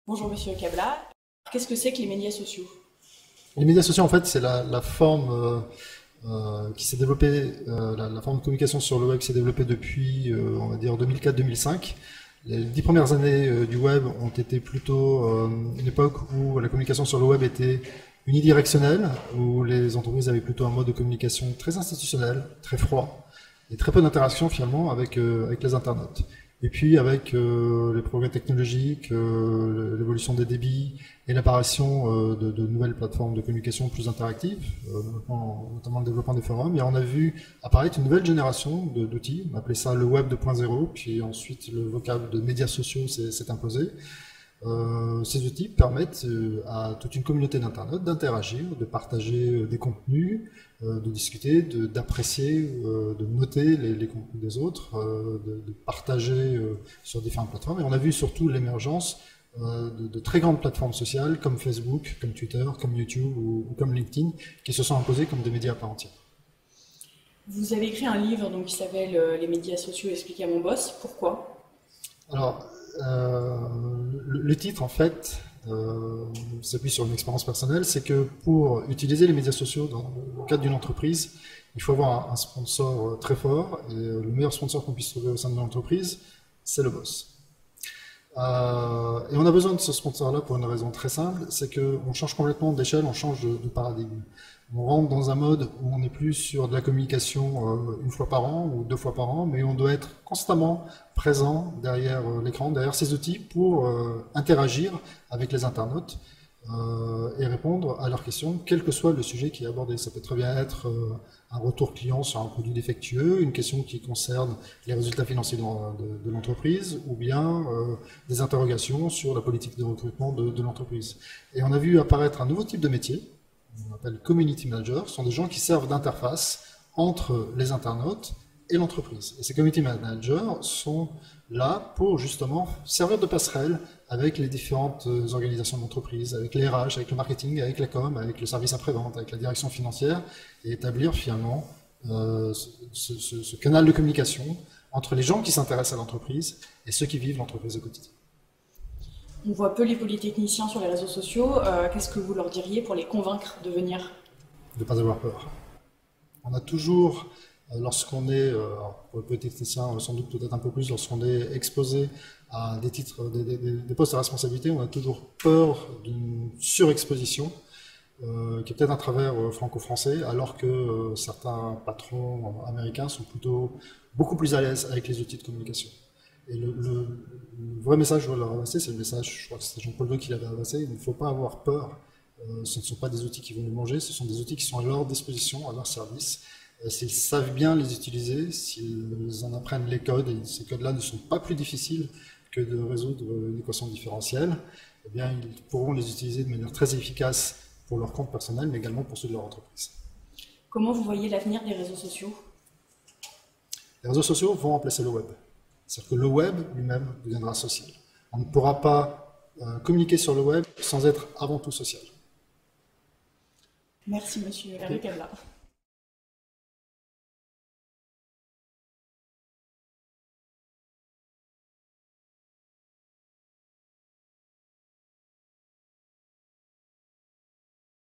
Bonjour Monsieur Cabla. Qu'est-ce que c'est que les médias sociaux? Les médias sociaux, en fait, c'est la forme qui s'est développée, la forme de communication sur le web qui s'est développée depuis, on va dire, 2004-2005. Les 10 premières années du web ont été plutôt une époque où la communication sur le web était unidirectionnelle, où les entreprises avaient plutôt un mode de communication très institutionnel, très froid, et très peu d'interaction finalement avec les internautes. Et puis avec les progrès technologiques, l'évolution des débits et l'apparition de nouvelles plateformes de communication plus interactives, notamment le développement des forums, et on a vu apparaître une nouvelle génération d'outils, on appelait ça le web 2.0, puis ensuite le vocable de médias sociaux s'est imposé. Ces outils permettent à toute une communauté d'internautes d'interagir, de partager des contenus, de discuter, d'apprécier, de noter les contenus des autres, de partager sur différentes plateformes. Et on a vu surtout l'émergence de très grandes plateformes sociales comme Facebook, comme Twitter, comme YouTube ou comme LinkedIn, qui se sont imposées comme des médias à part entière. Vous avez écrit un livre donc, qui s'appelle Les médias sociaux expliqués à mon boss. Pourquoi? Alors, le titre, en fait, s'appuie sur une expérience personnelle, c'est que pour utiliser les médias sociaux dans le cadre d'une entreprise, il faut avoir un sponsor très fort, et le meilleur sponsor qu'on puisse trouver au sein de l'entreprise, c'est le boss. Et on a besoin de ce sponsor-là pour une raison très simple, c'est qu'on change complètement d'échelle, on change de paradigme. On rentre dans un mode où on n'est plus sur de la communication une fois par an ou 2 fois par an, mais on doit être constamment présent derrière l'écran, derrière ces outils pour interagir avec les internautes et répondre à leurs questions, quel que soit le sujet qui est abordé. Ça peut très bien être un retour client sur un produit défectueux, une question qui concerne les résultats financiers de l'entreprise, ou bien des interrogations sur la politique de recrutement de l'entreprise. Et on a vu apparaître un nouveau type de métier, on appelle community managers, ce sont des gens qui servent d'interface entre les internautes et l'entreprise. Et ces community managers sont là pour justement servir de passerelle avec les différentes organisations d'entreprise, avec les RH, avec le marketing, avec la com, avec le service après-vente, avec la direction financière, et établir finalement ce canal de communication entre les gens qui s'intéressent à l'entreprise et ceux qui vivent l'entreprise au quotidien. On voit peu les polytechniciens sur les réseaux sociaux. Qu'est-ce que vous leur diriez pour les convaincre de venir? De ne pas avoir peur. On a toujours, lorsqu'on est, pour les polytechniciens sans doute peut-être un peu plus, lorsqu'on est exposé à des titres, des postes à responsabilité, on a toujours peur d'une surexposition, qui est peut-être un travers franco-français, alors que certains patrons américains sont plutôt beaucoup plus à l'aise avec les outils de communication. Et le vrai message que je veux leur adresser, c'est le message, je crois que c'était Jean-Paul II qui l'avait adressé, il ne faut pas avoir peur. Ce ne sont pas des outils qui vont nous manger, ce sont des outils qui sont à leur disposition, à leur service. S'ils savent bien les utiliser, s'ils en apprennent les codes, et ces codes-là ne sont pas plus difficiles que de résoudre une équation différentielle, eh bien, ils pourront les utiliser de manière très efficace pour leur compte personnel, mais également pour ceux de leur entreprise. Comment vous voyez l'avenir des réseaux sociaux? Les réseaux sociaux vont remplacer le web. C'est-à-dire que le web lui-même deviendra social. On ne pourra pas communiquer sur le web sans être avant tout social. Merci Monsieur Cabla.